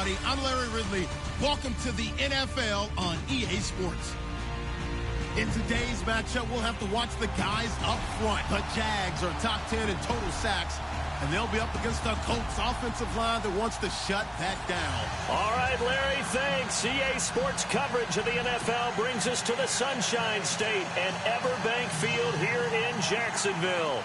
everybody. I'm Larry Ridley. Welcome to the NFL on EA Sports. In today's matchup, we'll have to watch the guys up front. The Jags are top 10 in total sacks, and they'll be up against the Colts offensive line that wants to shut that down. All right, Larry, thanks. EA Sports coverage of the NFL brings us to the Sunshine State and Everbank Field here in Jacksonville.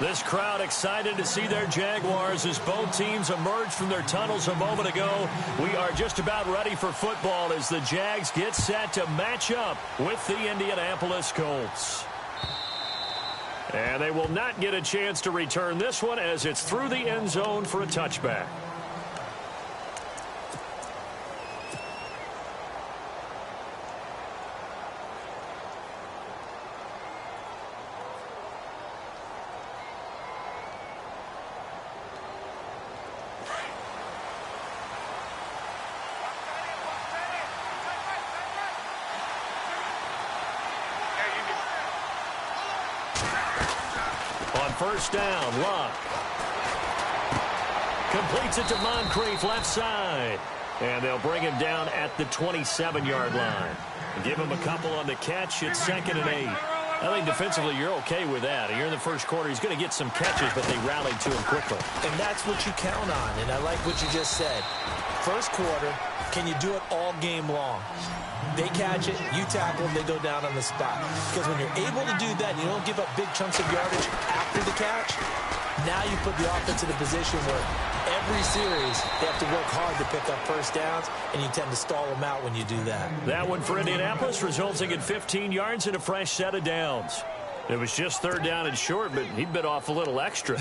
This crowd excited to see their Jaguars as both teams emerged from their tunnels a moment ago. We are just about ready for football as the Jags get set to match up with the Indianapolis Colts. And they will not get a chance to return this one as it's through the end zone for a touchback. First down, Luck. Completes it to Moncrief, left side. And they'll bring him down at the 27-yard line. Give him a couple on the catch. It's 2nd and 8. I think defensively you're okay with that. You're in the first quarter. He's going to get some catches, but they rallied to him quickly. And that's what you count on, and I like what you just said. First quarter, can you do it all game long? They catch it, you tackle them, they go down on the spot. Because when you're able to do that, you don't give up big chunks of yardage after the catch, now you put the offense in a position where every series they have to work hard to pick up first downs, and you tend to stall them out when you do that. That one for Indianapolis, resulting in 15 yards and a fresh set of downs. It was just 3rd down and short, but he bit off a little extra.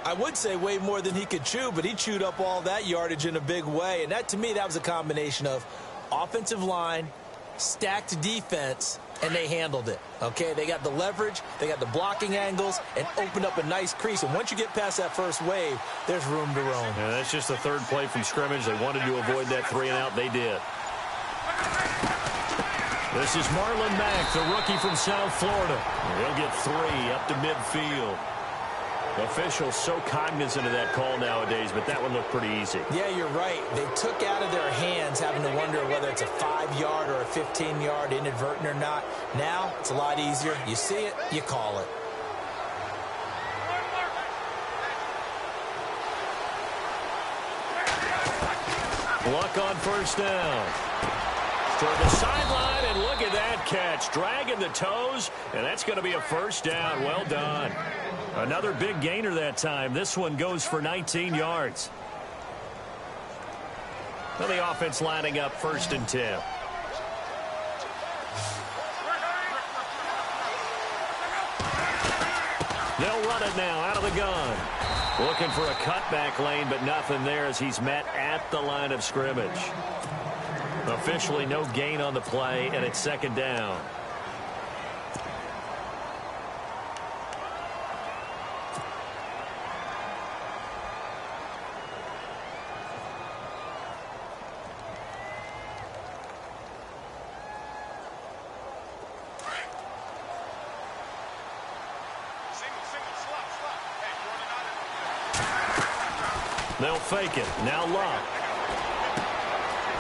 I would say way more than he could chew, but he chewed up all that yardage in a big way. And that, to me, that was a combination of offensive line, stacked defense, and they handled it. Okay, they got the leverage, they got the blocking angles, and opened up a nice crease. And once you get past that first wave, there's room to roam. Yeah, that's just the 3rd play from scrimmage. They wanted to avoid that 3-and-out. They did. This is Marlon Mack, the rookie from South Florida. He'll get 3 up to midfield. Officials so cognizant of that call nowadays, but that one looked pretty easy. Yeah, you're right. They took out of their hands having to wonder whether it's a 5-yard or a 15-yard inadvertent or not. Now, it's a lot easier. You see it, you call it. Luck on first down. Toward the sideline, and look at that catch. Dragging the toes, and that's going to be a first down. Well done. Another big gainer that time. This one goes for 19 yards. Well, the offense lining up 1st and 10. They'll run it now out of the gun. Looking for a cutback lane, but nothing there as he's met at the line of scrimmage. Officially no gain on the play, and it's 2nd down. They'll fake it. Now Luck.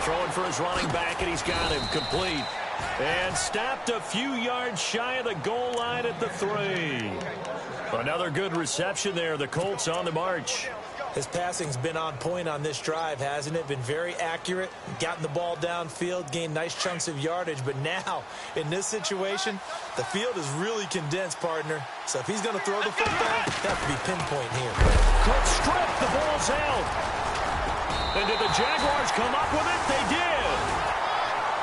Throwing for his running back, and he's got him complete. And stopped a few yards shy of the goal line at the 3. Another good reception there. The Colts on the march. His passing's been on point on this drive, hasn't it? Been very accurate, gotten the ball downfield, gained nice chunks of yardage. But now, in this situation, the field is really condensed, partner. So if he's going to throw the football, that would be pinpoint here. Quick strip, the ball's out. And did the Jaguars come up with it? They did.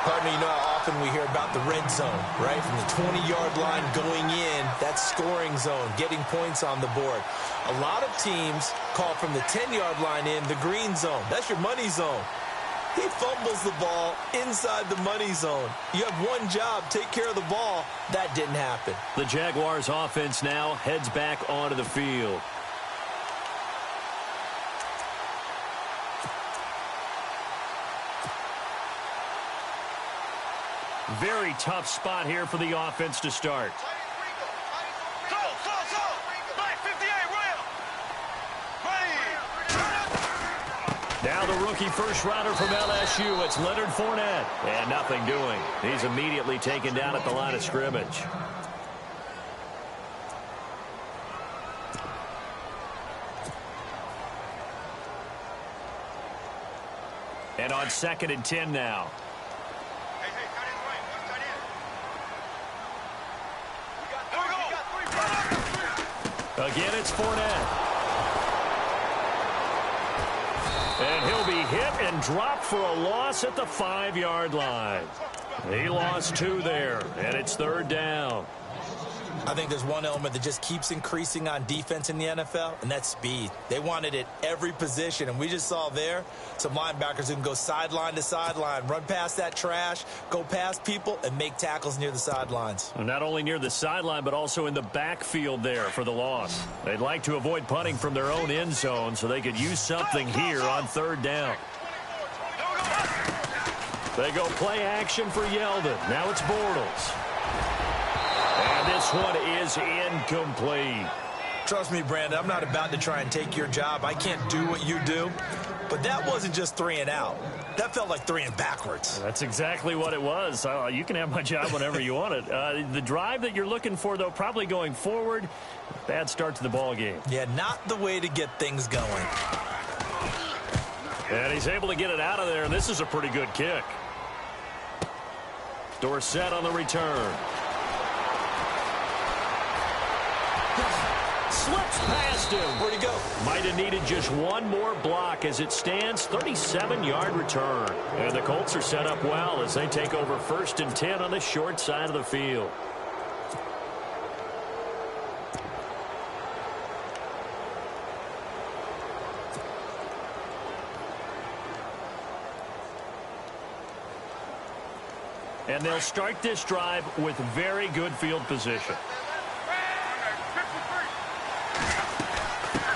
Partner, you know how often we hear about the red zone, right? From the 20-yard line going in, that's scoring zone, getting points on the board. A lot of teams call from the 10-yard line in the green zone. That's your money zone. He fumbles the ball inside the money zone. You have one job, take care of the ball. That didn't happen. The Jaguars offense now heads back onto the field. Very tough spot here for the offense to start. Now the rookie first rounder from LSU, it's Leonard Fournette. And nothing doing. He's immediately taken down at the line of scrimmage. And on 2nd and 10 now. Again, it's Fournette. And he'll be hit and dropped for a loss at the 5-yard line. He lost 2 there, and it's 3rd down. I think there's one element that just keeps increasing on defense in the NFL, and that's speed. They want it at every position, and we just saw there some linebackers who can go sideline to sideline, run past that trash, go past people, and make tackles near the sidelines. Well, not only near the sideline, but also in the backfield there for the loss. They'd like to avoid punting from their own end zone so they could use something here on 3rd down. They go play action for Yeldon. Now it's Bortles. And this one is incomplete. Trust me, Brandon, I'm not about to try and take your job. I can't do what you do. But that wasn't just 3 and out. That felt like 3 and backwards. That's exactly what it was. You can have my job whenever you want it. The drive that you're looking for, though, probably going forward. Bad start to the ball game. Yeah, not the way to get things going. And he's able to get it out of there, and this is a pretty good kick. Dorsett on the return. Slips past him. Where'd he go? Might have needed just one more block as it stands. 37-yard return. And the Colts are set up well as they take over 1st and 10 on the short side of the field. And they'll start this drive with very good field position.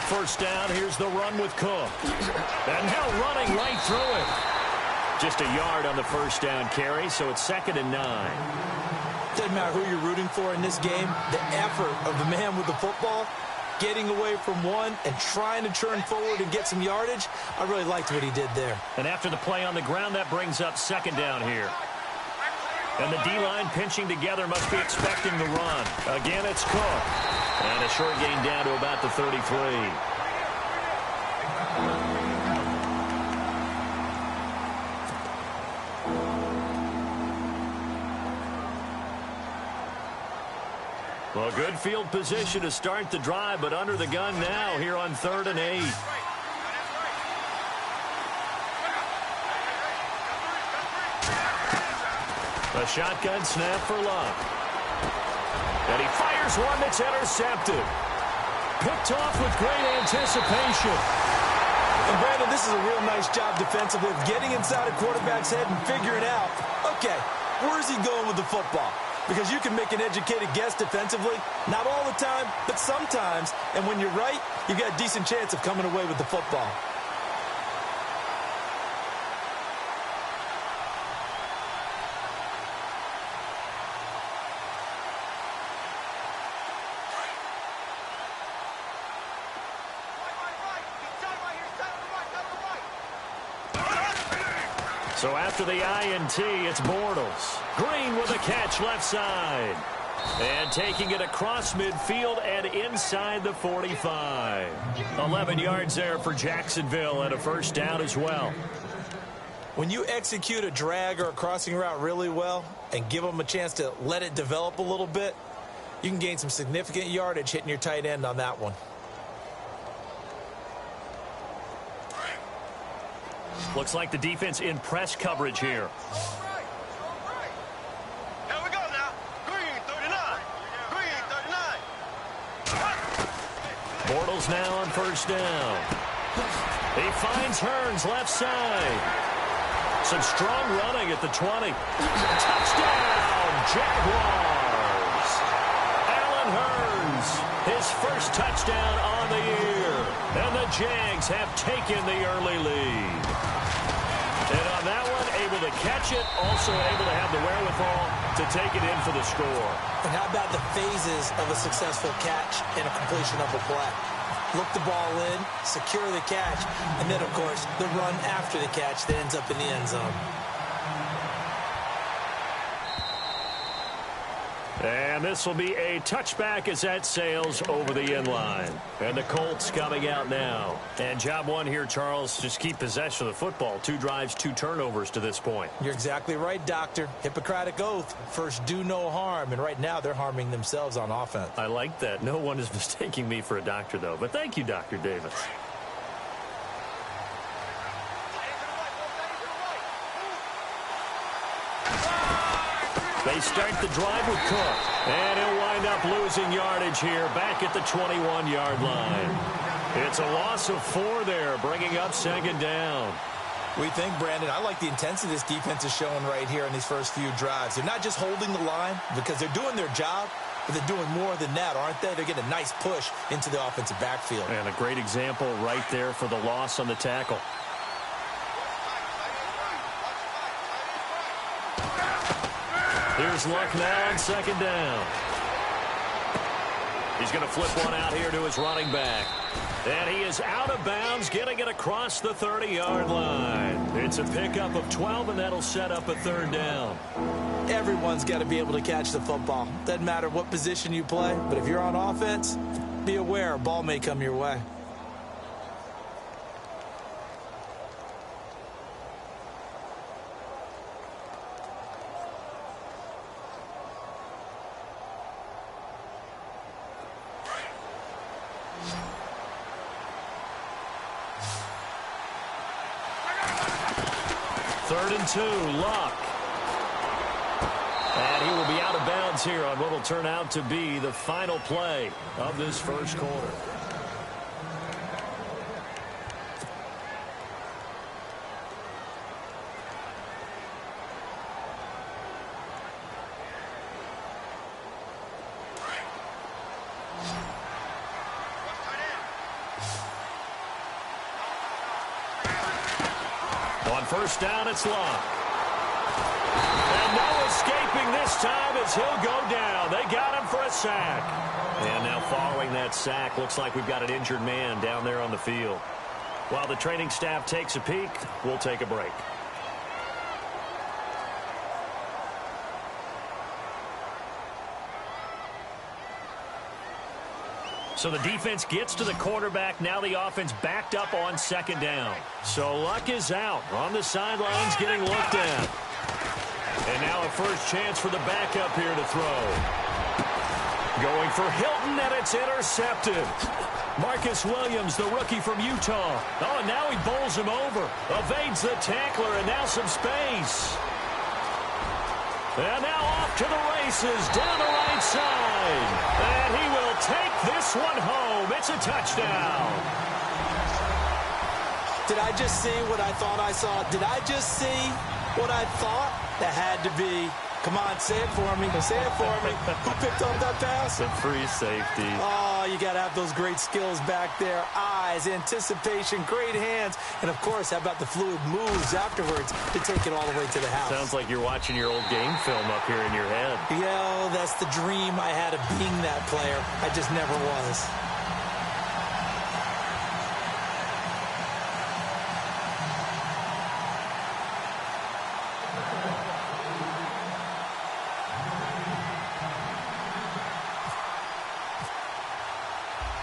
First down, here's the run with Cook. And now running right through it. Just a yard on the first down carry, so it's 2nd and 9. Doesn't matter who you're rooting for in this game. The effort of the man with the football, getting away from one and trying to turn forward and get some yardage, I really liked what he did there. And after the play on the ground, that brings up 2nd down here. And the D-line pinching together must be expecting the run. Again, it's Cook. And a short gain down to about the 33. Well, good field position to start the drive, but under the gun now here on 3rd and 8. A shotgun snap for Luck. And he fires one that's intercepted. Picked off with great anticipation. And Brandon, this is a real nice job defensively of getting inside a quarterback's head and figuring out, okay, where's he going with the football? Because you can make an educated guess defensively, not all the time, but sometimes. And when you're right, you got a decent chance of coming away with the football. So after the INT, it's Bortles. Green with a catch left side. And taking it across midfield and inside the 45. 11 yards there for Jacksonville and a first down as well. When you execute a drag or a crossing route really well and give them a chance to let it develop a little bit, you can gain some significant yardage hitting your tight end on that one. Looks like the defense in press coverage here. Here we go now. Green 39. Green 39. Bortles now on first down. He finds Hearns left side. Some strong running at the 20. Touchdown, Jaguars. Allen Hearns, his first touchdown on the year. And the Jags have taken the early lead. And on that one, able to catch it, also able to have the wherewithal to take it in for the score. And how about the phases of a successful catch and a completion of a play? look the ball in, secure the catch, and then, of course, the run after the catch that ends up in the end zone. And this will be a touchback as that sails over the end line. And the Colts coming out now. And job one here, Charles, just keep possession of the football. 2 drives, 2 turnovers to this point. You're exactly right, Doctor. Hippocratic oath. First, do no harm. And right now, they're harming themselves on offense. I like that. No one is mistaking me for a doctor, though. But thank you, Dr. Davis. They start the drive with Cook. And he'll wind up losing yardage here back at the 21-yard line. It's a loss of 4 there, bringing up 2nd down. We think, Brandon, I like the intensity this defense is showing right here in these first few drives. They're not just holding the line because they're doing their job, but they're doing more than that, aren't they? They're getting a nice push into the offensive backfield. And a great example right there for the loss on the tackle. Here's Luck now on 2nd down. He's going to flip one out here to his running back. And he is out of bounds, getting it across the 30-yard line. It's a pickup of 12, and that'll set up a 3rd down. Everyone's got to be able to catch the football. Doesn't matter what position you play, but if you're on offense, be aware a ball may come your way. Third and 2, Luck. And he will be out of bounds here on what will turn out to be the final play of this first quarter. On first down, it's Luck. And no escaping this time as he'll go down. They got him for a sack. And now following that sack, looks like we've got an injured man down there on the field. While the training staff takes a peek, we'll take a break. So the defense gets to the quarterback. Now the offense backed up on 2nd down. So Luck is out on the sidelines getting looked at. And now a first chance for the backup here to throw. Going for Hilton, and it's intercepted. Marcus Williams, the rookie from Utah. Oh, and now he bowls him over. Evades the tackler, and now some space. And now off to the races down the right side. And he will take this one home. It's a touchdown. Did I just see what I thought I saw? Did I just see what I thought? That had to be. Come on, say it for me. Say it for me. Who picked up that pass? The free safety. Oh, you got to have those great skills back there. Eyes, anticipation, great hands. And, of course, how about the fluid moves afterwards to take it all the way to the house? Sounds like you're watching your old game film up here in your head. Yeah, that's the dream I had of being that player. I just never was.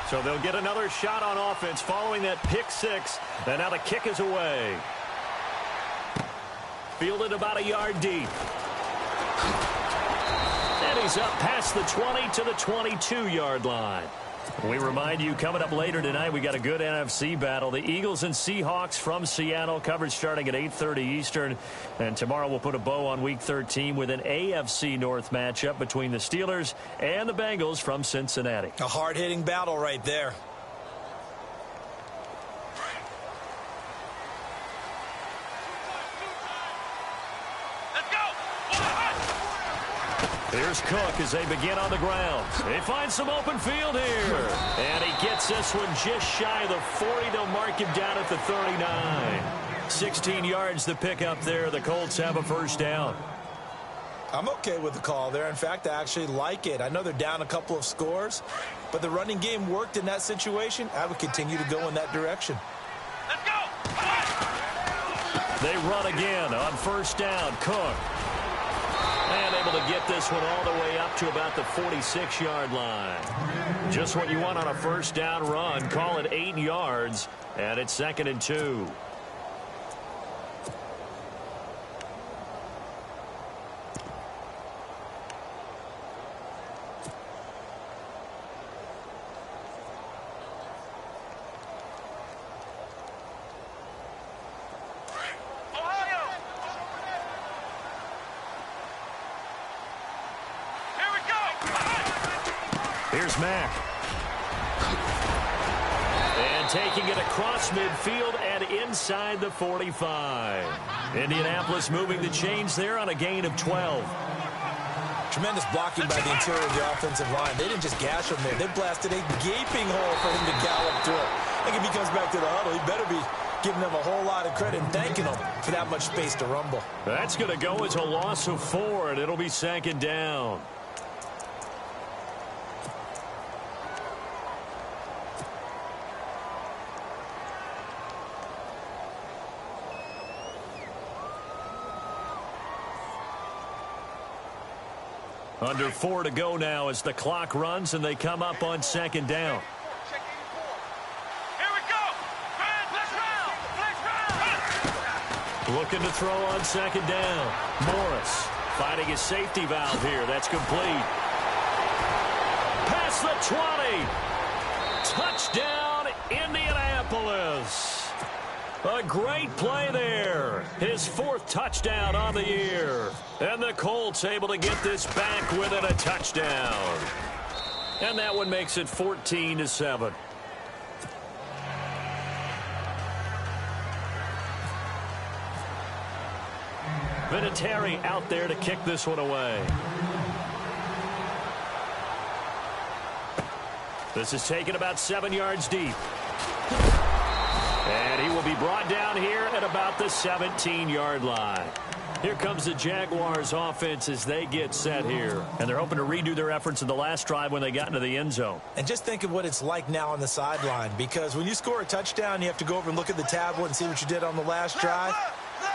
So they'll get another shot on offense following that pick 6. And now the kick is away. Fielded about a yard deep. And he's up past the 20 to the 22-yard line. We remind you, coming up later tonight, we got a good NFC battle. The Eagles and Seahawks from Seattle, coverage starting at 8:30 Eastern. And tomorrow we'll put a bow on Week 13 with an AFC North matchup between the Steelers and the Bengals from Cincinnati. A hard-hitting battle right there. Here's Cook as they begin on the ground. They find some open field here. And he gets this one just shy of the 40. They'll mark him down at the 39. 16 yards the pick up there. The Colts have a first down. I'm okay with the call there. In fact, I actually like it. I know they're down a couple of scores, but the running game worked in that situation. I would continue to go in that direction. Let's go. They run again on first down. Cook. And able to get this one all the way up to about the 46-yard line. Just what you want on a first down run. Call it 8 yards, and it's 2nd and 2. Here's Mack. And taking it across midfield and inside the 45. Indianapolis moving the chains there on a gain of 12. Tremendous blocking by the interior of the offensive line. They didn't just gash him there. They blasted a gaping hole for him to gallop through. I think if he comes back to the huddle, he better be giving them a whole lot of credit and thanking them for that much space to rumble. That's going to go as a loss of 4, and it'll be 2nd down. Under 4 to go now as the clock runs and they come up on 2nd down. Here we go. Let's round. Looking to throw on 2nd down. Morris finding his safety valve here. That's complete. Past the 20. Touchdown, Indianapolis. A great play there. His 4th touchdown on the year. And the Colts able to get this back within a touchdown. And that one makes it 14-7. Vinatieri out there to kick this one away. This is taken about 7 yards deep. And he will be brought down here at about the 17-yard line. Here comes the Jaguars offense as they get set here. And they're hoping to redo their efforts in the last drive when they got into the end zone. And just think of what it's like now on the sideline, because when you score a touchdown, you have to go over and look at the tablet and see what you did on the last drive.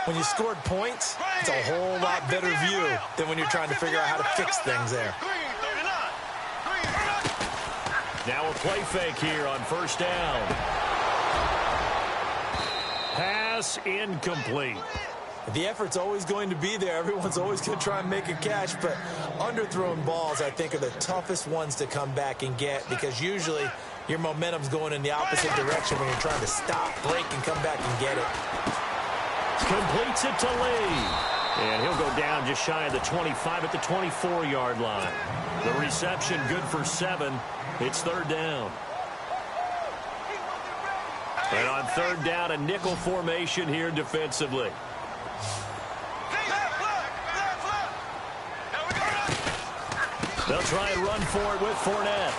When you scored points, it's a whole lot better view than when you're trying to figure out how to fix things there. Now a play fake here on first down. Pass incomplete. The effort's always going to be there. Everyone's always going to try and make a catch, but underthrown balls, I think, are the toughest ones to come back and get, because usually your momentum's going in the opposite direction when you're trying to stop, break, and come back and get it. Completes it to Lee. And he'll go down just shy of the 25 at the 24-yard line. The reception good for 7. It's 3rd down. And on 3rd down, a nickel formation here defensively. They'll try and run for it with Fournette.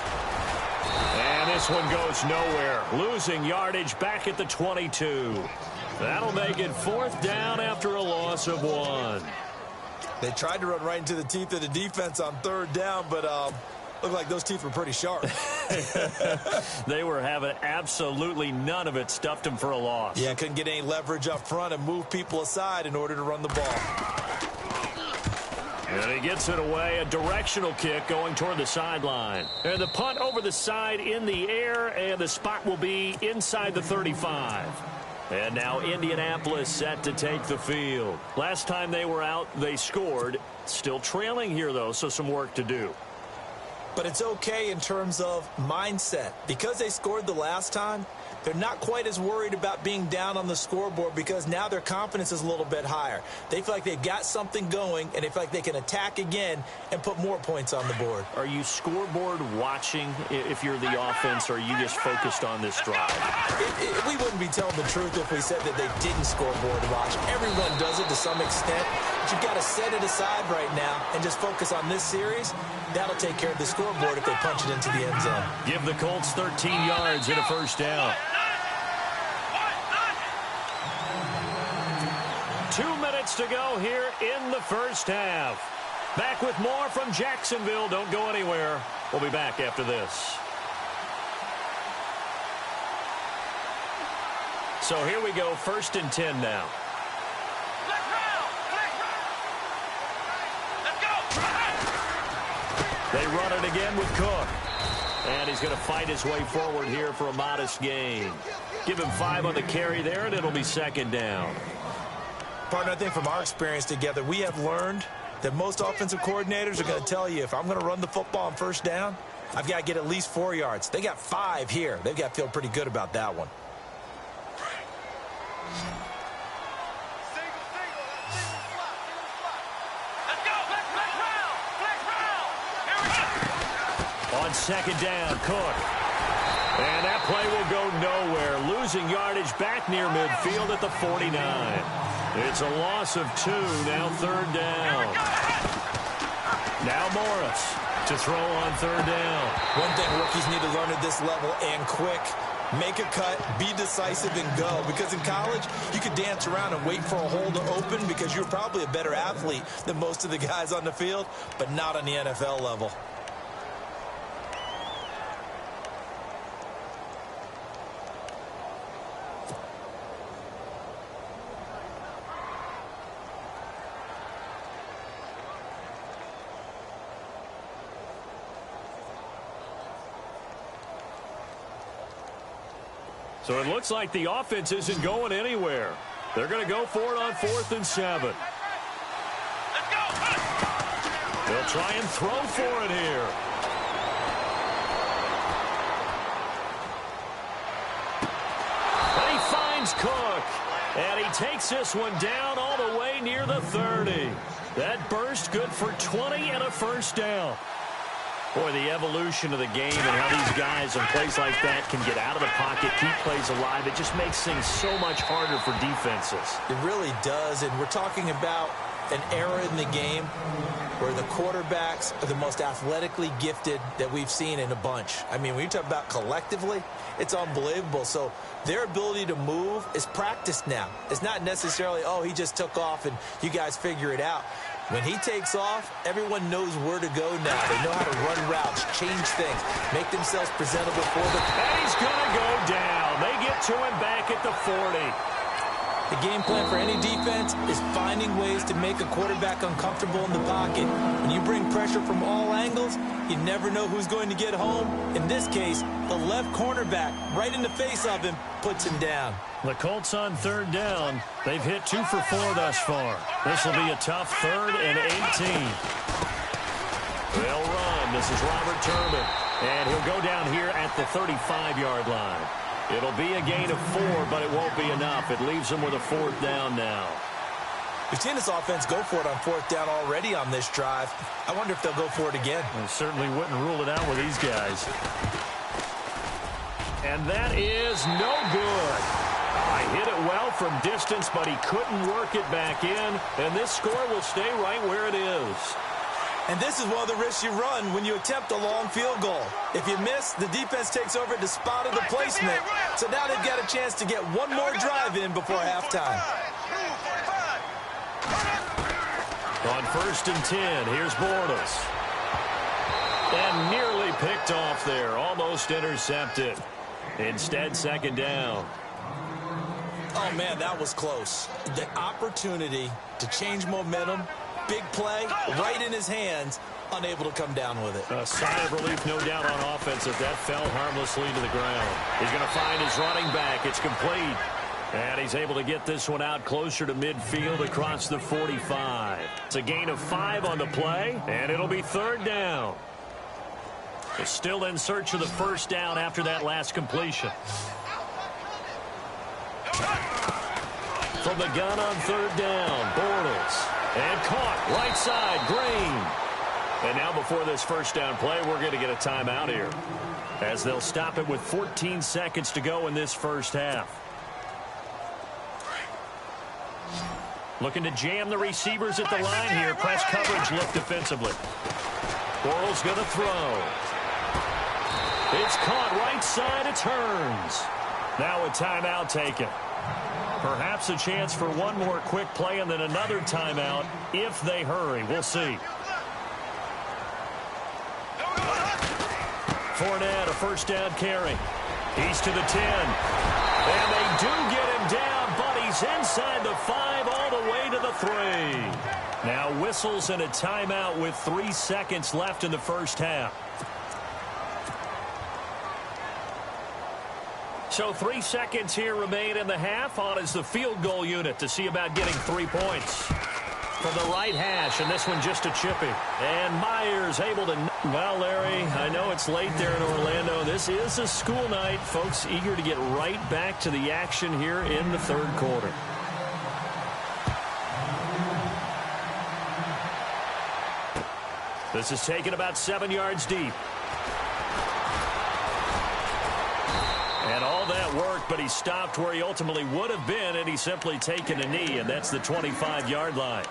And this one goes nowhere. Losing yardage back at the 22. That'll make it 4th down after a loss of 1. They tried to run right into the teeth of the defense on 3rd down, but looked like those teeth were pretty sharp. They were having absolutely none of it. Stuffed him for a loss. Yeah, couldn't get any leverage up front and move people aside in order to run the ball. And he gets it away. A directional kick going toward the sideline. And the punt over the side in the air, and the spot will be inside the 35. And now Indianapolis set to take the field. Last time they were out, they scored. Still trailing here, though, so some work to do. But it's okay in terms of mindset. Because they scored the last time, they're not quite as worried about being down on the scoreboard, because now their confidence is a little bit higher. They feel like they've got something going, and they feel like they can attack again and put more points on the board. Are you scoreboard watching if you're the offense, or are you just focused on this drive? We wouldn't be telling the truth if we said that they didn't scoreboard watch. Everyone does it to some extent, but you've got to set it aside right now and just focus on this series. That'll take care of the scoreboard if they punch it into the end zone. Give the Colts 13 yards and a 1st down. 2 minutes to go here in the 1st half. Back with more from Jacksonville. Don't go anywhere. We'll be back after this. So here we go, 1st and 10 now. They run it again with Cook. And he's going to fight his way forward here for a modest gain. Give him 5 on the carry there, and it'll be 2nd down. Partner, I think from our experience together, we have learned that most offensive coordinators are going to tell you, if I'm going to run the football on 1st down, I've got to get at least 4 yards. They got 5 here. They've got to feel pretty good about that one. On 2nd down, Cook. And that play will go nowhere. Losing yardage back near midfield at the 49. It's a loss of 2. Now 3rd down. Now Morris to throw on 3rd down. One thing rookies need to learn at this level, and quick. Make a cut, be decisive, and go. Because in college, you could dance around and wait for a hole to open because you're probably a better athlete than most of the guys on the field, but not on the NFL level. So it looks like the offense isn't going anywhere. They're going to go for it on 4th and 7. They'll try and throw for it here. And he finds Cook. And he takes this one down all the way near the 30. That burst good for 20 and a 1st down. Boy, the evolution of the game and how these guys in plays like that can get out of the pocket, keep plays alive, it just makes things so much harder for defenses. It really does, and we're talking about an era in the game where the quarterbacks are the most athletically gifted that we've seen in a bunch. I mean, when you talk about collectively, it's unbelievable. So their ability to move is practiced now. It's not necessarily, oh, he just took off and you guys figure it out. When he takes off, everyone knows where to go now. They know how to run routes, change things, make themselves presentable for the... And he's going to go down. They get to him back at the 40. The game plan for any defense is finding ways to make a quarterback uncomfortable in the pocket. When you bring pressure from all angles, you never know who's going to get home. In this case, the left cornerback, right in the face of him, puts him down. The Colts on 3rd down. They've hit 2 for 4 thus far. This will be a tough 3rd and 18. They'll run. This is Robert Turbin. And he'll go down here at the 35-yard line. It'll be a gain of 4, but it won't be enough. It leaves them with a 4th down now. We've seen this offense go for it on 4th down already on this drive. I wonder if they'll go for it again. I certainly wouldn't rule it out with these guys. And that is no good. I hit it well from distance, but he couldn't work it back in. And this score will stay right where it is. And this is one of the risks you run when you attempt a long field goal. If you miss, the defense takes over the spot of the placement. So now they've got a chance to get one more drive in before halftime. On 1st and 10, here's Bortles. And nearly picked off there. Almost intercepted. Instead, 2nd down. Oh, man, that was close. The opportunity to change momentum, big play, right in his hands, unable to come down with it. A sigh of relief, no doubt, on offense if that fell harmlessly to the ground. He's going to find his running back. It's complete. And he's able to get this one out closer to midfield across the 45. It's a gain of 5 on the play, and it'll be 3rd down. They're still in search of the 1st down after that last completion. From the gun on 3rd down, Bortles. And caught, right side, Green. And now before this 1st down play, we're going to get a timeout here, as they'll stop it with 14 seconds to go in this 1st half. Looking to jam the receivers at the line here. Press coverage look defensively. Bortles going to throw. It's caught right side. It turns. Now a timeout taken. Perhaps a chance for one more quick play and then another timeout if they hurry. We'll see. Fournette, a first down carry. He's to the 10. And they do get him down, but he's inside the 5 all the way to the 3. Now whistles and a timeout with 3 seconds left in the first half. So 3 seconds here remain in the half. On is the field goal unit to see about getting 3 points. From the right hash, and this one just a chippy. And Myers able to... Well, Larry, I know it's late there in Orlando. This is a school night. Folks eager to get right back to the action here in the third quarter. This is taken about 7 yards deep. And all that work, but he stopped where he ultimately would have been, and he's simply taken a knee, and that's the 25-yard line.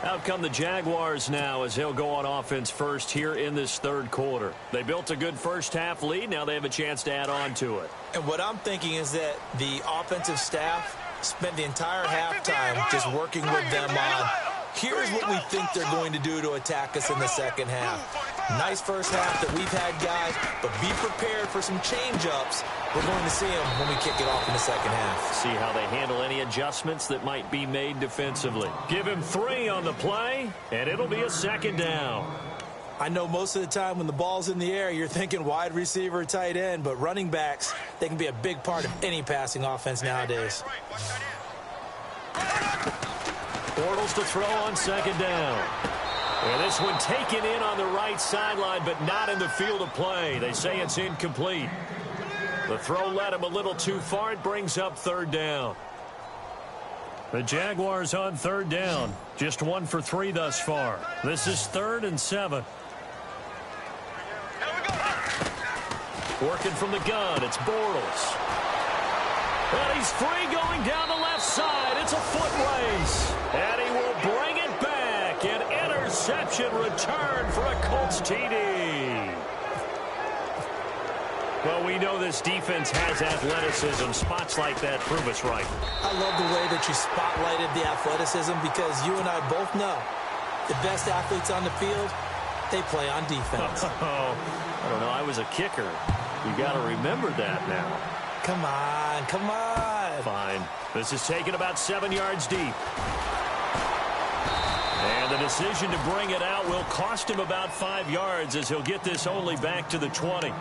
Out come the Jaguars now as he'll go on offense first here in this third quarter. They built a good first-half lead. Now they have a chance to add on to it. And what I'm thinking is that the offensive staff spent the entire halftime just working with them on, here's what we think they're going to do to attack us in the second half. Nice first half that we've had, guys, but be prepared for some change-ups. We're going to see them when we kick it off in the second half. See how they handle any adjustments that might be made defensively. Give him 3 on the play, and it'll be a second down. I know most of the time when the ball's in the air, you're thinking wide receiver, tight end, but running backs, they can be a big part of any passing offense nowadays. Bortles to throw on second down. And this one taken in on the right sideline, but not in the field of play. They say it's incomplete. The throw led him a little too far. It brings up third down. The Jaguars on third down. Just 1 for 3 thus far. This is 3rd and 7. Working from the gun, it's Bortles. And he's free going down the left side. It's a foot race. And he will bring it back. An interception return for a Colts TD. Well, we know this defense has athleticism. Spots like that prove us right. I love the way that you spotlighted the athleticism because you and I both know the best athletes on the field, they play on defense. Oh, I don't know. I was a kicker. You got to remember that now. Come on, come on. Fine. This is taken about 7 yards deep. And the decision to bring it out will cost him about 5 yards as he'll get this only back to the 20.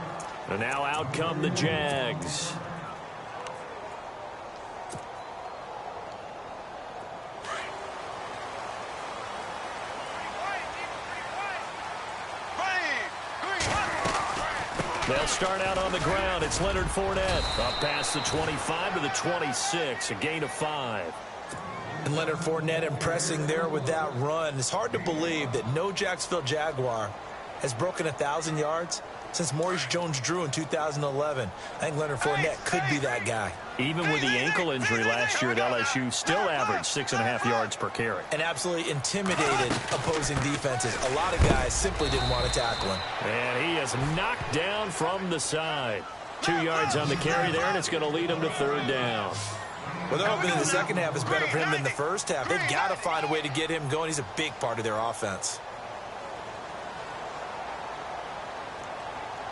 And now out come the Jags. They'll start out on the ground. It's Leonard Fournette. Up past the 25 to the 26. A gain of 5. And Leonard Fournette impressing there with that run. It's hard to believe that no Jacksonville Jaguar has broken 1,000 yards since Maurice Jones-Drew in 2011. I think Leonard Fournette could be that guy. Even with the ankle injury last year at LSU, still averaged 6.5 yards per carry. And absolutely intimidated opposing defenses. A lot of guys simply didn't want to tackle him. And he is knocked down from the side. 2 yards on the carry there, and it's going to lead him to third down. Well, they're hoping the second half is better for him than the first half. They've got to find a way to get him going. He's a big part of their offense.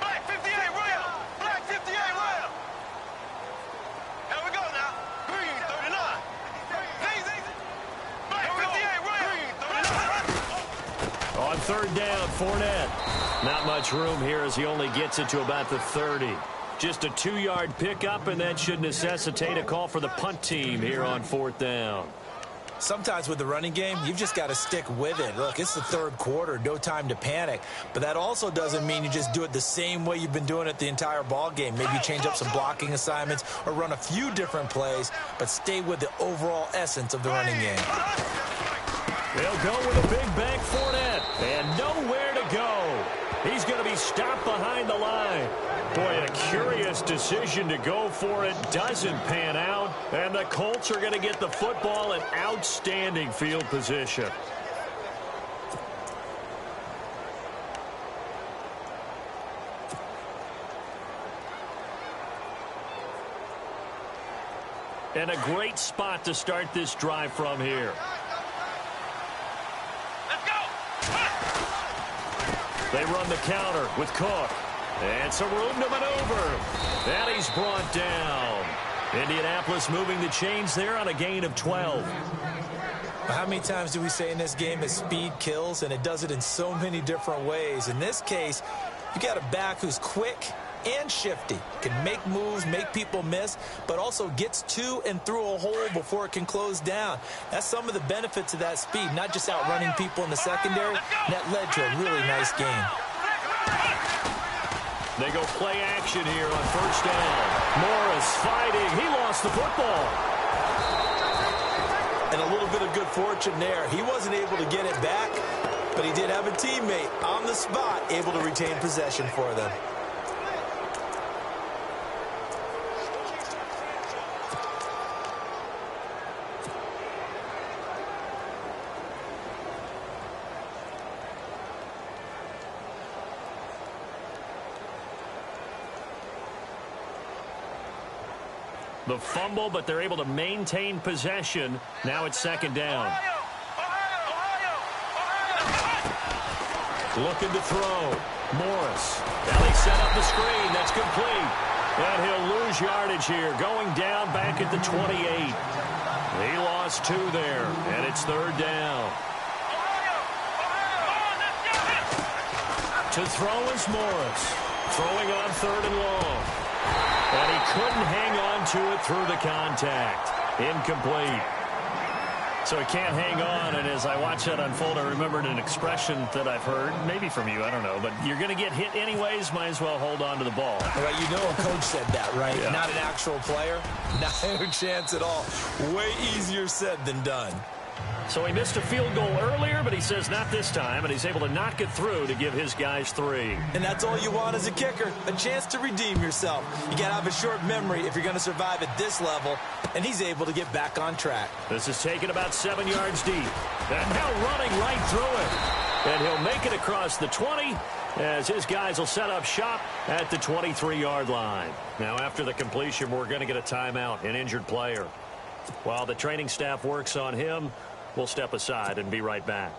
Black 58, William! Black 58, William! Here we go now. Green 39. Easy. Black 58, William! Green 39. On third down, Fournette. Not much room here as he only gets it to about the 30. Just a 2-yard pickup, and that should necessitate a call for the punt team here on fourth down. Sometimes with the running game, you've just got to stick with it. Look, it's the third quarter, no time to panic. But that also doesn't mean you just do it the same way you've been doing it the entire ball game. Maybe change up some blocking assignments or run a few different plays, but stay with the overall essence of the running game. They'll go with a big bank Fournette, and nowhere to go. He's going to be stopped behind the line. Boy, a curious decision to go for it. Doesn't pan out. And the Colts are going to get the football in outstanding field position. And a great spot to start this drive from here. Let's go! They run the counter with Cook. And some room to maneuver. And he's brought down. Indianapolis moving the chains there on a gain of 12. How many times do we say in this game that speed kills, and it does it in so many different ways? In this case, you got a back who's quick and shifty, can make moves, make people miss, but also gets to and through a hole before it can close down. That's some of the benefits of that speed, not just outrunning people in the secondary. That led to a really nice game. They go play action here on first down. Morris fighting. He lost the football. And a little bit of good fortune there. He wasn't able to get it back, but he did have a teammate on the spot able to retain possession for them. The fumble, but they're able to maintain possession. Now it's second down. Looking to throw. Morris. Now they set up the screen. That's complete. And he'll lose yardage here. Going down back at the 28. He lost 2 there. And it's third down. To throw is Morris. Throwing on third and long. And he couldn't hang on to it through the contact. Incomplete. So he can't hang on, and as I watch that unfold, I remembered an expression that I've heard, maybe from you, I don't know, but you're going to get hit anyways, might as well hold on to the ball. Right, you know a coach said that, right? Yeah. Not an actual player. Not a chance at all. Way easier said than done. So he missed a field goal earlier, but he says not this time, and he's able to knock it through to give his guys 3. And that's all you want as a kicker, a chance to redeem yourself. You got to have a short memory if you're going to survive at this level, and he's able to get back on track. This is taken about 7 yards deep. And now running right through it. And he'll make it across the 20 as his guys will set up shop at the 23-yard line. Now after the completion, we're going to get a timeout, an injured player. While the training staff works on him, we'll step aside and be right back.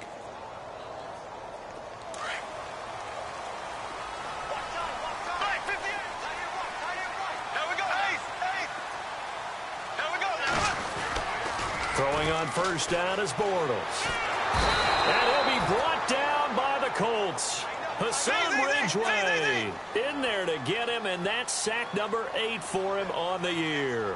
Throwing on first down is Bortles. And he'll be brought down by the Colts. Hassan Ridgeway in there to get him, and that's sack number 8 for him on the year.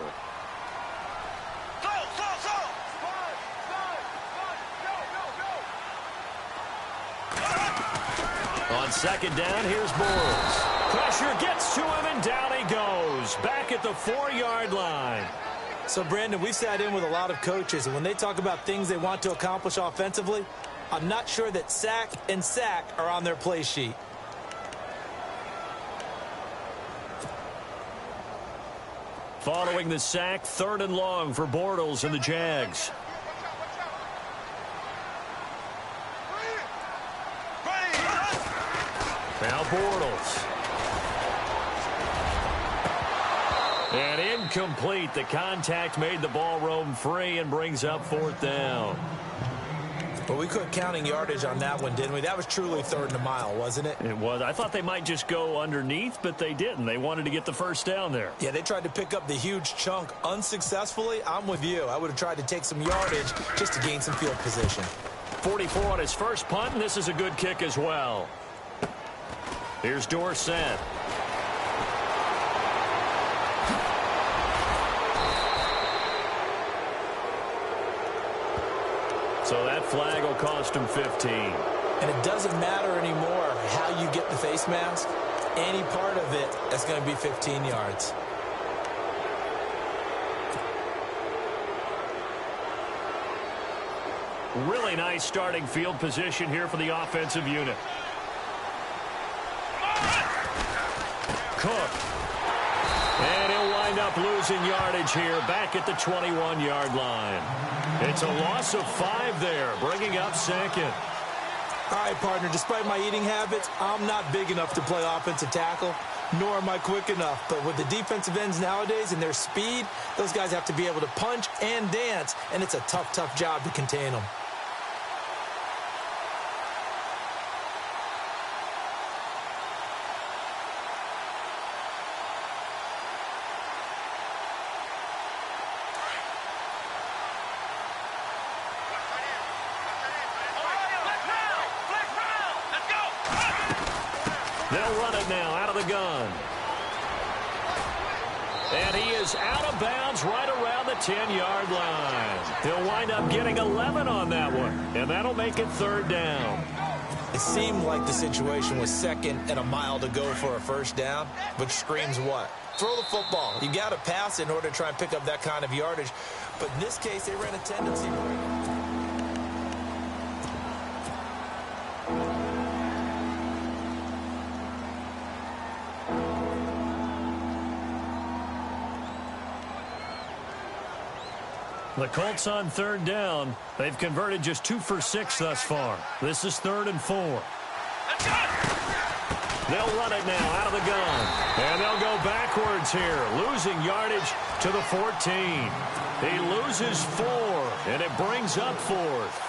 On second down, here's Bortles. Pressure gets to him, and down he goes. Back at the 4-yard line. So, Brandon, we've sat in with a lot of coaches, and when they talk about things they want to accomplish offensively, I'm not sure that sack and sack are on their play sheet. Following the sack, 3rd and long for Bortles and the Jags. Now Bortles. And incomplete. The contact made the ball roam free and brings up 4th down. Well, we quit counting yardage on that one, didn't we? That was truly 3rd and a mile, wasn't it? It was. I thought they might just go underneath, but they didn't. They wanted to get the first down there. Yeah, they tried to pick up the huge chunk unsuccessfully. I'm with you. I would have tried to take some yardage just to gain some field position. 44 on his first punt, and this is a good kick as well. Here's Dorsett. So that flag will cost him 15. And it doesn't matter anymore how you get the face mask. Any part of it, that's going to be 15 yards. Really nice starting field position here for the offensive unit. Cook. And he'll wind up losing yardage here back at the 21-yard line. It's a loss of 5 there, bringing up 2nd. All right, partner, despite my eating habits, I'm not big enough to play offensive tackle, nor am I quick enough. But with the defensive ends nowadays and their speed, those guys have to be able to punch and dance, and it's a tough, tough job to contain them. run it now out of the gun. And he is out of bounds right around the 10-yard line. He'll wind up getting 11 on that one, and that'll make it third down. It seemed like the situation was second and a mile to go for a first down, which screams what? Throw the football. You got to pass in order to try and pick up that kind of yardage. But in this case, they ran a tendency. The Colts on third down. They've converted just 2 for 6 thus far. This is 3rd and 4. They'll run it now out of the gun. And they'll go backwards here, losing yardage to the 14. He loses 4, and it brings up 4th.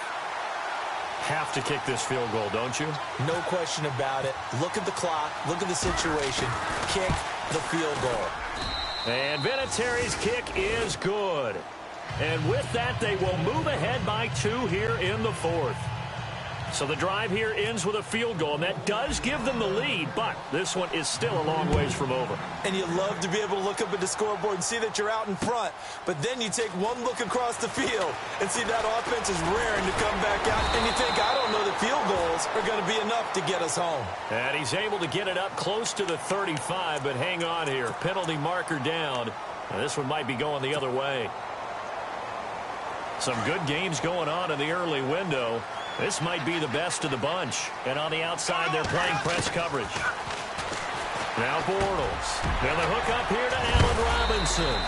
Have to kick this field goal, don't you? No question about it. Look at the clock. Look at the situation. Kick the field goal. And Vinatieri's kick is good. And with that, they will move ahead by 2 here in the 4th. So the drive here ends with a field goal, and that does give them the lead, but this one is still a long ways from over. And you love to be able to look up at the scoreboard and see that you're out in front, but then you take one look across the field and see that offense is raring to come back out, and you think, I don't know that field goals are going to be enough to get us home. And he's able to get it up close to the 35, but hang on here. Penalty marker down. And this one might be going the other way. Some good games going on in the early window. This might be the best of the bunch. And on the outside, they're playing press coverage. Now Bortles. Then the hook up here to Allen Robinson.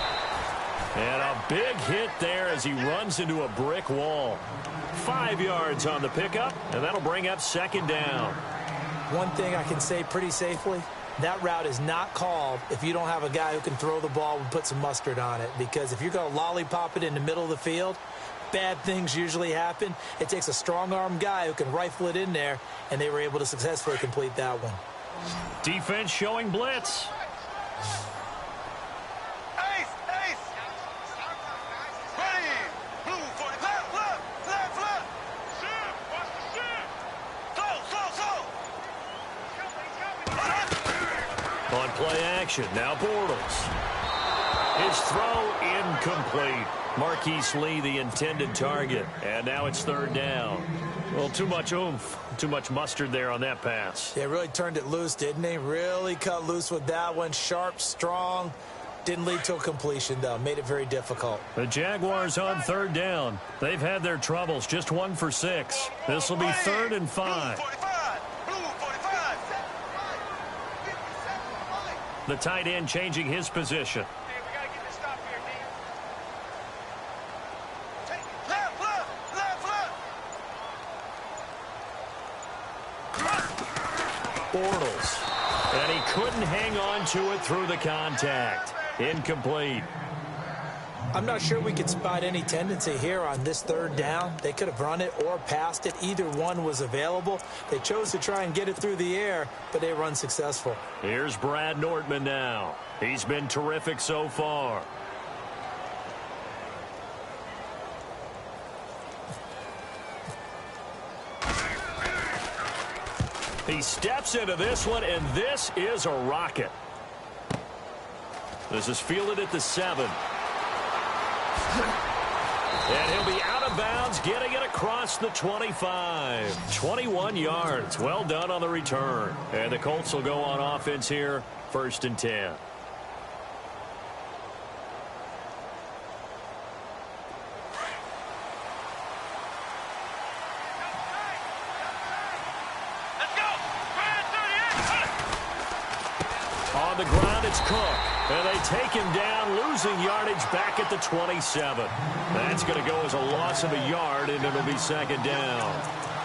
And a big hit there as he runs into a brick wall. 5 yards on the pickup, and that'll bring up 2nd down. One thing I can say pretty safely, that route is not called if you don't have a guy who can throw the ball and put some mustard on it. Because if you're going to lollipop it in the middle of the field, bad things usually happen. It takes a strong-arm guy who can rifle it in there, and they were able to successfully complete that one. Defense showing blitz. Ace! Ready! Blue 40. Left! Ship! Watch the ship! Slow! On play action, now Bortles. His throw incomplete. Marquise Lee, the intended target. And now it's 3rd down. Well, too much oomph, too much mustard there on that pass. They really turned it loose, didn't they? Really cut loose with that one. Sharp, strong. Didn't lead to a completion, though. Made it very difficult. The Jaguars on 3rd down. They've had their troubles. Just 1 for 6. This will be 3rd and 5. Blue 45. The tight end changing his position. Bortles. And he couldn't hang on to it through the contact. Incomplete. I'm not sure we could spot any tendency here on this 3rd down. They could have run it or passed it. Either one was available. They chose to try and get it through the air, but they were unsuccessful. Here's Brad Nortman now. He's been terrific so far. He steps into this one, and this is a rocket. This is fielded at the 7. And he'll be out of bounds, getting it across the 25. 21 yards. Well done on the return. And the Colts will go on offense here, 1st and 10. On the ground, it's Cook. And they take him down, losing yardage back at the 27. That's going to go as a loss of a yard, and it'll be 2nd down.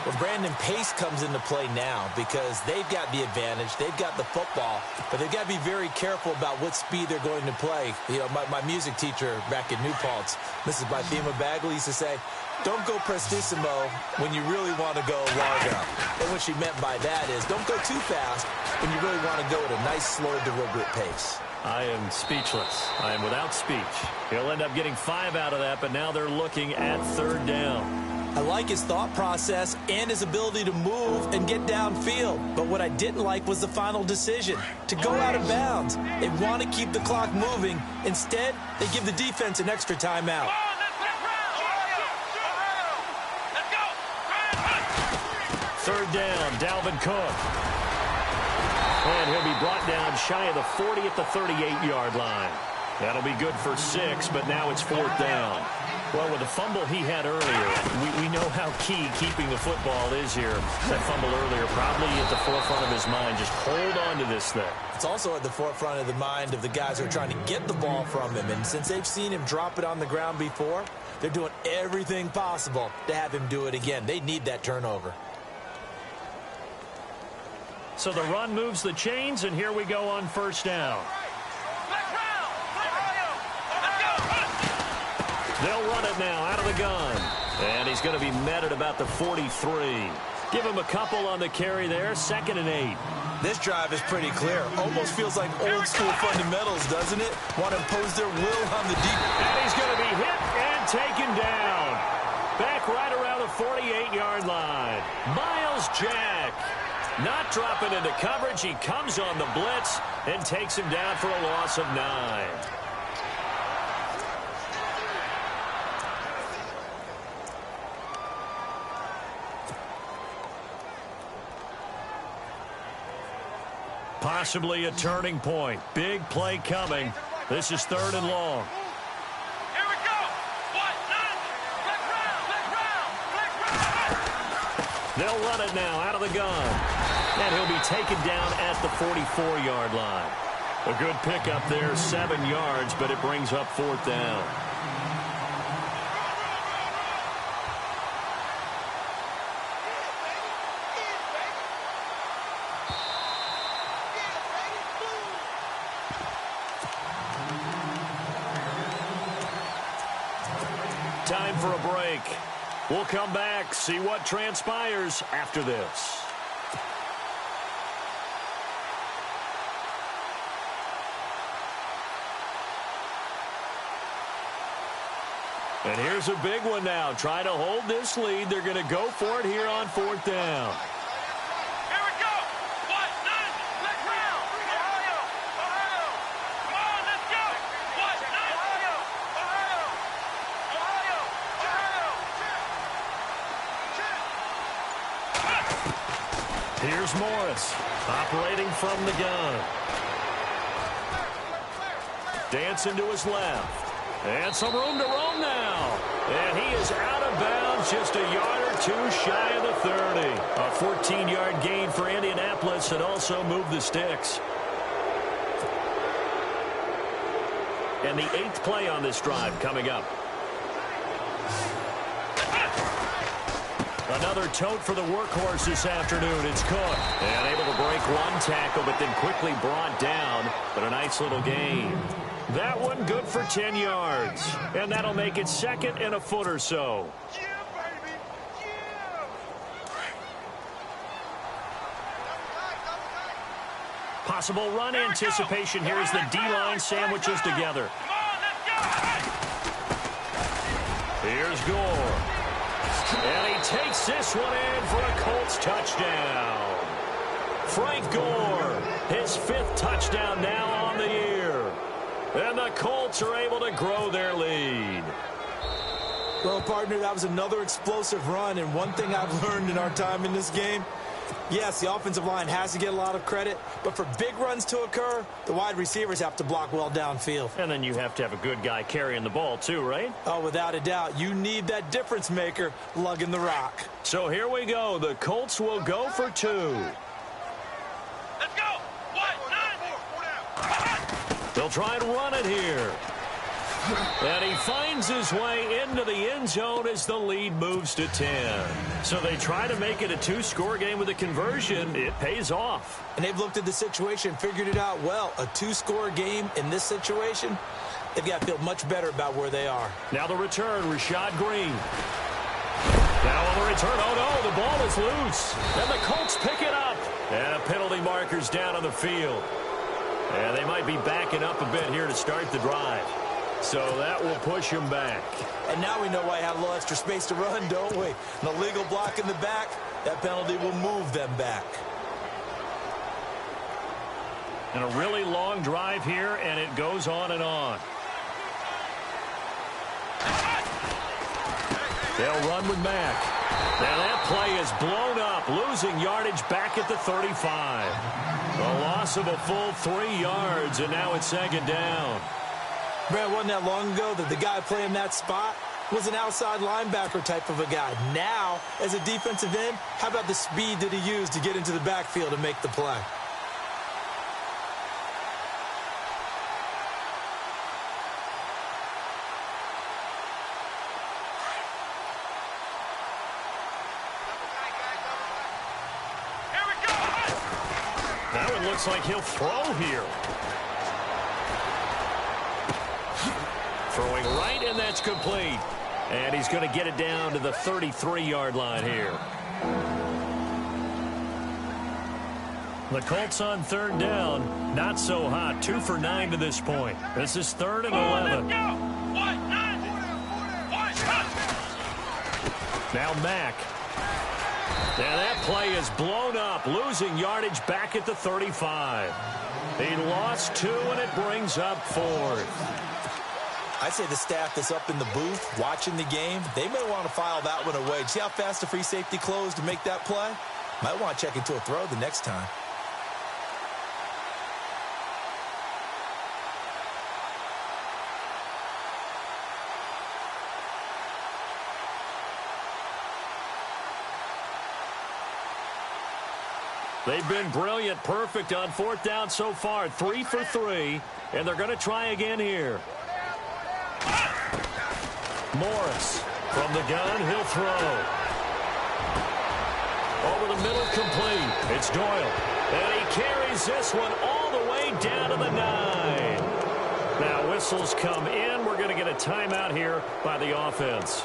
Well, Brandon, pace comes into play now because they've got the advantage. They've got the football, but they've got to be very careful about what speed they're going to play. You know, my music teacher back in New Paltz, Mrs. Bythema Bagley, used to say, don't go prestissimo when you really want to go largo. And what she meant by that is don't go too fast when you really want to go at a nice, slow, deliberate pace. I am speechless. I am without speech. He'll end up getting 5 out of that, but now they're looking at 3rd down. I like his thought process and his ability to move and get downfield. But what I didn't like was the final decision, to go out of bounds. They want to keep the clock moving. Instead, they give the defense an extra timeout. Third down, Dalvin Cook. And he'll be brought down shy of the 40 at the 38-yard line. That'll be good for 6, but now it's 4th down. Well, with the fumble he had earlier, we know how key keeping the football is here. That fumble earlier probably at the forefront of his mind. Just hold on to this thing. It's also at the forefront of the mind of the guys who are trying to get the ball from him. And since they've seen him drop it on the ground before, they're doing everything possible to have him do it again. They need that turnover. So the run moves the chains, and here we go on 1st down. They'll run it now out of the gun. And he's going to be met at about the 43. Give him a couple on the carry there. 2nd and 8. This drive is pretty clear. Almost feels like old school fundamentals, doesn't it? Want to impose their will on the deep. And he's going to be hit and taken down. Back right around the 48-yard line. Miles Jack. Not dropping into coverage. He comes on the blitz and takes him down for a loss of 9. Possibly a turning point. Big play coming. This is 3rd and long. Here we go. What? Nine. Black round. They'll run it now out of the gun. And he'll be taken down at the 44-yard line. A good pickup there, 7 yards, but it brings up 4th down. Time for a break. We'll come back, see what transpires after this. And here's a big one now. Trying to hold this lead. They're going to go for it here on 4th down. Here we go. What? Nine. Black round. Ohio. Ohio. Come on, let's go. What? Nine. Ohio. Ohio. Ohio. Here's Morris operating from the gun. Dancing to his left. And some room to roam now. And he is out of bounds just a yard or two shy of the 30. A 14-yard gain for Indianapolis and also moved the sticks. And the 8th play on this drive coming up. Another tote for the workhorse this afternoon. It's Cook. And able to break one tackle, but then quickly brought down. But a nice little gain. That one good for 10 yards. And that'll make it 2nd and a foot or so. Yeah, baby. Yeah. Possible run anticipation here as the D-line sandwiches together. Come on, let's go. Here's Gore. And he takes this one in for a Colts touchdown. Frank Gore, his 5th touchdown now on the year. And the Colts are able to grow their lead. Well, partner, that was another explosive run. And one thing I've learned in our time in this game, yes, the offensive line has to get a lot of credit. But for big runs to occur, the wide receivers have to block well downfield. And then you have to have a good guy carrying the ball too, right? Oh, without a doubt. You need that difference maker lugging the rock. So here we go. The Colts will go for 2. Let's go. What? Nine. They'll try and run it here. And he finds his way into the end zone as the lead moves to 10. So they try to make it a 2-score game with a conversion. It pays off. And they've looked at the situation, figured it out well. A 2-score game in this situation, they've got to feel much better about where they are. Now the return, Rashad Green. Now on the return, oh no, the ball is loose. And the Colts pick it up. And a penalty marker's down on the field. And they might be backing up a bit here to start the drive. So that will push him back. And now we know why I have a little extra space to run, don't we? An illegal block in the back, that penalty will move them back. And a really long drive here, and it goes on and on. They'll run with Mack. Now that play is blown up, losing yardage back at the 35. A loss of a full 3 yards, and now it's second down. Brad, wasn't that long ago that the guy playing that spot was an outside linebacker type of a guy. Now, as a defensive end, how about the speed that he used to get into the backfield and make the play? Now it looks like he'll throw here. Throwing right, and that's complete. And he's going to get it down to the 33-yard line here. The Colts on third down. Not so hot. 2 for 9 to this point. This is 3rd and 11. Now Mack. Now that play is blown up, losing yardage back at the 35. He lost 2, and it brings up 4th. I'd say the staff that's up in the booth watching the game, they may want to file that one away. See how fast the free safety closed to make that play? Might want to check into a throw the next time. They've been brilliant, perfect on 4th down so far. 3 for 3, and they're going to try again here. Morris from the gun, he'll throw. Over the middle, complete. It's Doyle. And he carries this one all the way down to the 9. Now whistles come in. We're going to get a timeout here by the offense.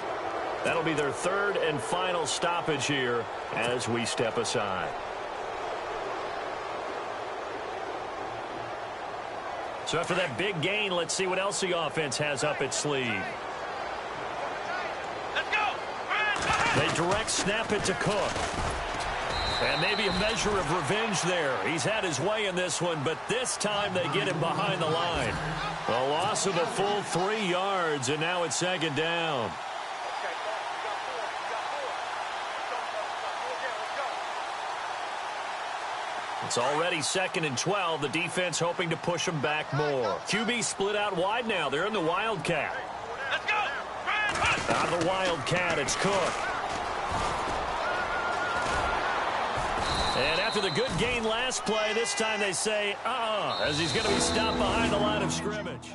That'll be their 3rd and final stoppage here as we step aside. So after that big gain, let's see what else the offense has up its sleeve. They direct snap it to Cook. And maybe a measure of revenge there. He's had his way in this one, but this time they get him behind the line. A loss of a full 3 yards, and now it's second down. It's already 2nd and 12. The defense hoping to push them back more. QB split out wide now. They're in the Wildcat. Let's go! Out of the Wildcat, it's Cook. And after the good gain last play, this time they say, as he's going to be stopped behind the line of scrimmage.